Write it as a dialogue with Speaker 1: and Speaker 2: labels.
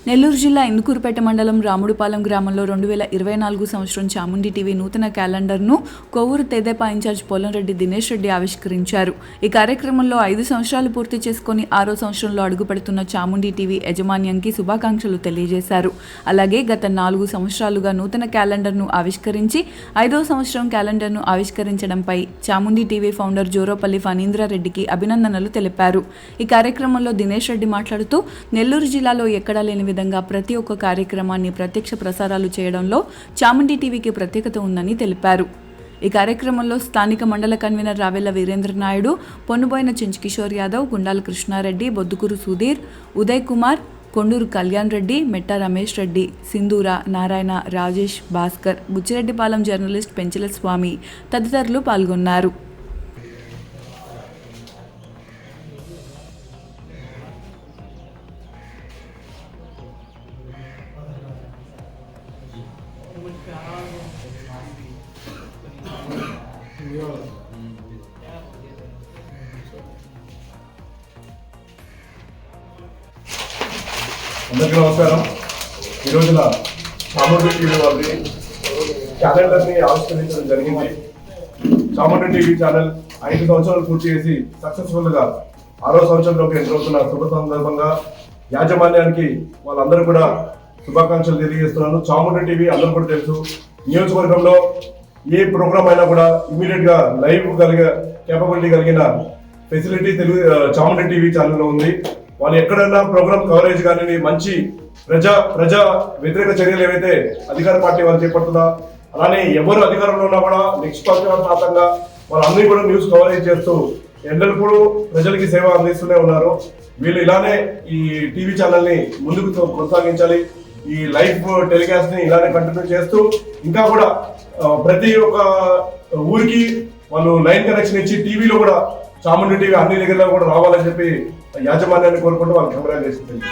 Speaker 1: నెల్లూరు జిల్లా ఇందుకూరుపేట మండలం రాముడుపాలెం గ్రామంలో 2024 సంవత్సరం చాముండి టీవీ నూతన క్యాలెండర్ను కొవ్వూరు తెదేపా ఇన్ఛార్జ్ పోలంరెడ్డి దినేష్ రెడ్డి ఆవిష్కరించారు. ఈ కార్యక్రమంలో 5 సంవత్సరాలు పూర్తి చేసుకుని 6వ సంవత్సరంలో అడుగుపెడుతున్న చాముండి టీవీ యాజమాన్యానికి శుభాకాంక్షలు తెలియజేశారు. అలాగే గత 4 సంవత్సరాలుగా నూతన క్యాలెండర్ను ఆవిష్కరించి 5వ సంవత్సరం క్యాలెండర్ను ఆవిష్కరించడంపై చాముండి టీవీ ఫౌండర్ జోరోపల్లి ఫణీంద్రారెడ్డికి అభినందనలు తెలిపారు. ఈ కార్యక్రమంలో దినేష్ రెడ్డి మాట్లాడుతూ నెల్లూరు జిల్లాలో ఎక్కడా లేని విధంగా ప్రతి ఒక్క కార్యక్రమాన్ని ప్రత్యక్ష ప్రసారాలు చేయడంలో చాముండి టీవీకి ప్రత్యేకత ఉందని తెలిపారు. ఈ కార్యక్రమంలో స్థానిక మండల కన్వీనర్ రావెల్ల వీరేంద్ర నాయుడు, పొన్నుబోయిన చెంచుకిషోర్ యాదవ్, గుండాల కృష్ణారెడ్డి, బొద్దుకూరు సుధీర్, ఉదయ్ కుమార్, కొండూరు కళ్యాణ్ రెడ్డి, మెట్ట రమేష్ రెడ్డి, సింధూర, నారాయణ, రాజేష్, భాస్కర్, బుచ్చిరెడ్డిపాలెం జర్నలిస్ట్ పెంచల స్వామి తదితరులు పాల్గొన్నారు.
Speaker 2: అందరికీ నమస్కారం. ఈ రోజున చాముండి టీవీ వాళ్ళది క్యాలెండర్ని ఆవిష్కరించడం జరిగింది. చాముండి టీవీ ఛానల్ 5 సంవత్సరాలు పూర్తి చేసి సక్సెస్ఫుల్గా 6వ సంవత్సరంలోకి ఎంటర్ అవుతున్న శుభ సందర్భంగా యాజమాన్యానికి వాళ్ళందరూ కూడా శుభాకాంక్షలు తెలియజేస్తున్నాను. చాముండి టీవీ అందరూ కూడా తెలుసు, నియోజకవర్గంలో ఏ ప్రోగ్రామ్ అయినా కూడా ఇమీడియట్గా లైవ్ కేపబిలిటీ కలిగిన ఫెసిలిటీ చాముండి టీవీ ఛానల్లో ఉంది. వాళ్ళు ఎక్కడైనా ప్రోగ్రామ్ కవరేజ్ కానీ మంచి ప్రజా వ్యతిరేక చర్యలు ఏవైతే అధికార పార్టీ వాళ్ళు చేపడుతుందా, అలానే ఎవరు అధికారంలో ఉన్నా కూడా నిష్పక్షపాతంగా వాళ్ళన్నీ కూడా న్యూస్ కవరేజ్ చేస్తూ ఎల్లప్పుడూ ప్రజలకి సేవ అందిస్తూనే ఉన్నారు. వీళ్ళు ఇలానే ఈ టీవీ ఛానల్ని ముందుకు కొనసాగించాలి. ఈ లైవ్ టెలికాస్ట్ ని ఇలానే కంటిన్యూ చేస్తూ ఇంకా కూడా ప్రతి ఒక్క ఊరికి వాళ్ళు లైన్ కనెక్షన్ ఇచ్చి టీవీలో కూడా చాముండి టీవీ అన్ని దగ్గరలో కూడా రావాలని చెప్పి యాజమాన్యాన్ని కోరుకుంటూ వాళ్ళు కంగ్రాచులేషన్.